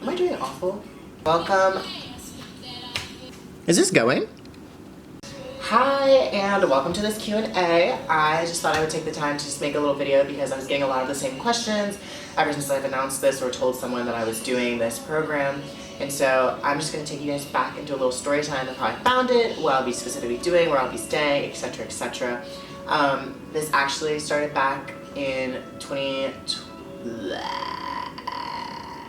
Am I doing awful? Welcome. Is this going? Hi, and welcome to this Q&A. I just thought I would take the time to just make a little video because I was getting a lot of the same questions ever since I've announced this or told someone that I was doing this program. And so I'm just going to take you guys back into a little story time of how I found it, what I'll be specifically doing, where I'll be staying, etc., etc. This actually started back in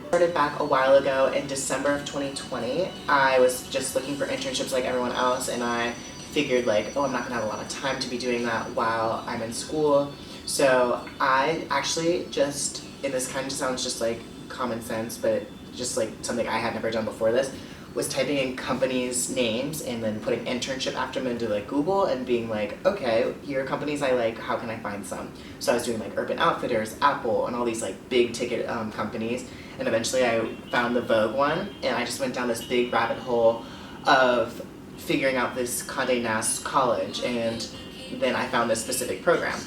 started back a while ago in December of 2020. I was just looking for internships like everyone else, and I figured like, oh, I'm not gonna have a lot of time to be doing that while I'm in school. So I actually just, and this kind of sounds just like common sense, but just like something I had never done before this, was typing in companies' names and then putting internship after them into like Google and being like, okay, here are companies I like, how can I find some? So I was doing like Urban Outfitters, Apple, and all these like big ticket companies, and eventually I found the Vogue one, and I just went down this big rabbit hole of figuring out this Condé Nast college, and then I found this specific program.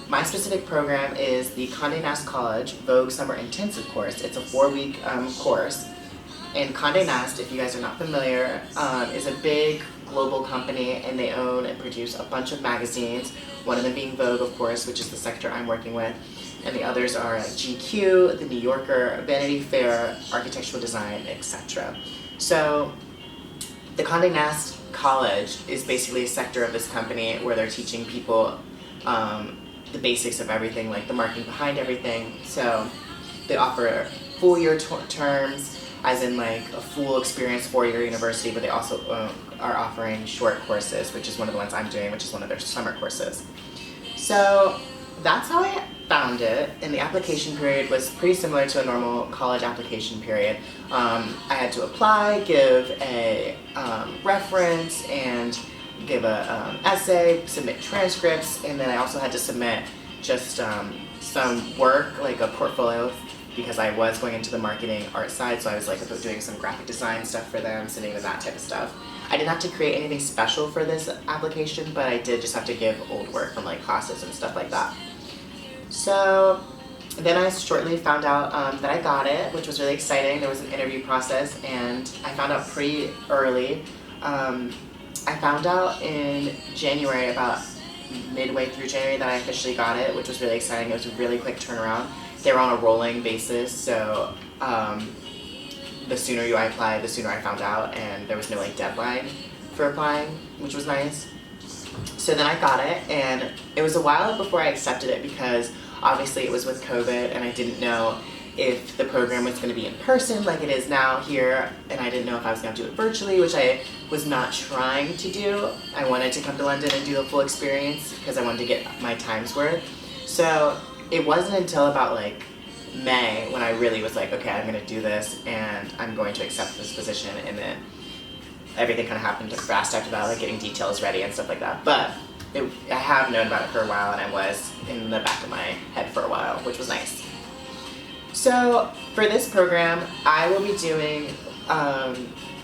My specific program is the Condé Nast College Vogue Summer Intensive course. It's a 4-week course. And Condé Nast, if you guys are not familiar, is a big global company, and they own and produce a bunch of magazines, one of them being Vogue, of course, which is the sector I'm working with, and the others are like GQ, The New Yorker, Vanity Fair, Architectural Design, etc. So the Condé Nast College is basically a sector of this company where they're teaching people the basics of everything, like the marketing behind everything. So they offer full year terms, as in like a full experience 4-year university, but they also are offering short courses, which is one of the ones I'm doing, which is one of their summer courses. So that's how I found it, and the application period was pretty similar to a normal college application period. I had to apply, give a reference, and give a essay, submit transcripts, and then I also had to submit just some work, like a portfolio, because I was going into the marketing art side, so I was like doing some graphic design stuff for them, sending them that type of stuff. I didn't have to create anything special for this application, but I did just have to give old work from like classes and stuff like that. So then I shortly found out that I got it, which was really exciting. There was an interview process, and I found out pretty early. I found out in January, about midway through January, that I officially got it, which was really exciting. It was a really quick turnaround. They were on a rolling basis, so the sooner I applied, the sooner I found out, and there was no like deadline for applying, which was nice. So then I got it, and it was a while before I accepted it because obviously it was with COVID, and I didn't know if the program was going to be in person like it is now here, and I didn't know if I was going to do it virtually, which I was not trying to do. I wanted to come to London and do the full experience because I wanted to get my time's worth. So it wasn't until about like May when I really was like, okay, I'm going to do this and I'm going to accept this position, and then everything kind of happened fast after that, like getting details ready and stuff like that. But I have known about it for a while, and I was in the back of my head for a while, which was nice. So for this program, I will be doing,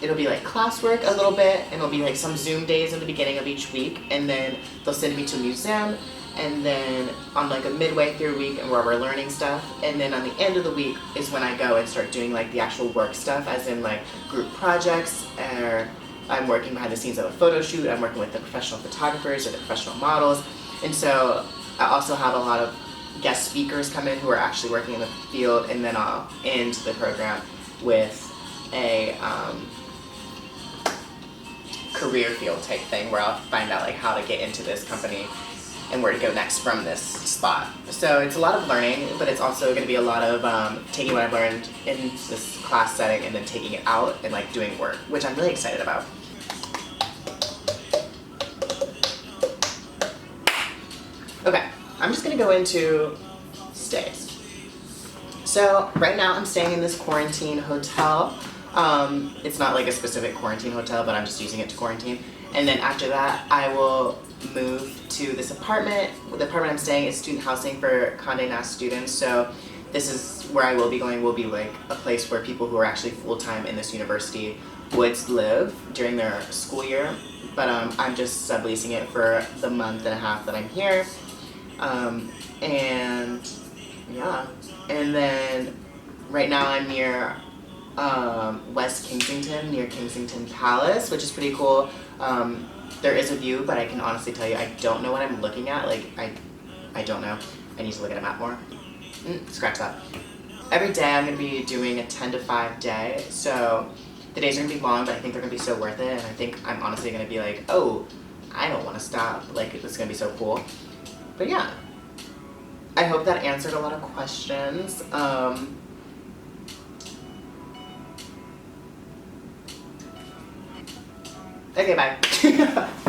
it'll be like classwork a little bit, and it'll be like some Zoom days in the beginning of each week, and then they'll send me to a museum, and then on like a midway through week and where we're learning stuff, and then on the end of the week is when I go and start doing like the actual work stuff, as in like group projects, or I'm working behind the scenes of a photo shoot, I'm working with the professional photographers or the professional models, and so I also have a lot of guest speakers come in who are actually working in the field, and then I'll end the program with a career field type thing where I'll find out like how to get into this company and where to go next from this spot. So it's a lot of learning, but it's also going to be a lot of taking what I've learned in this class setting and then taking it out and like doing work, which I'm really excited about. Okay, I'm just going to go into stays. So right now I'm staying in this quarantine hotel. It's not like a specific quarantine hotel, but I'm just using it to quarantine. And then after that, I will move to this apartment. The apartment I'm staying is student housing for Condé Nast students, so this is where I will be going, will be like a place where people who are actually full-time in this university would live during their school year, but I'm just subleasing it for the month and a half that I'm here. And yeah, and then right now I'm near West Kensington near Kensington Palace, which is pretty cool. There is a view, but I can honestly tell you I don't know what I'm looking at. Like, I don't know. I need to look at a map more. Scratch that. Every day I'm going to be doing a 10 to 5 day, so the days are going to be long, but I think they're going to be so worth it, and I think I'm honestly going to be like, oh, I don't want to stop. Like, it's going to be so cool. But yeah. I hope that answered a lot of questions. Okay, bye.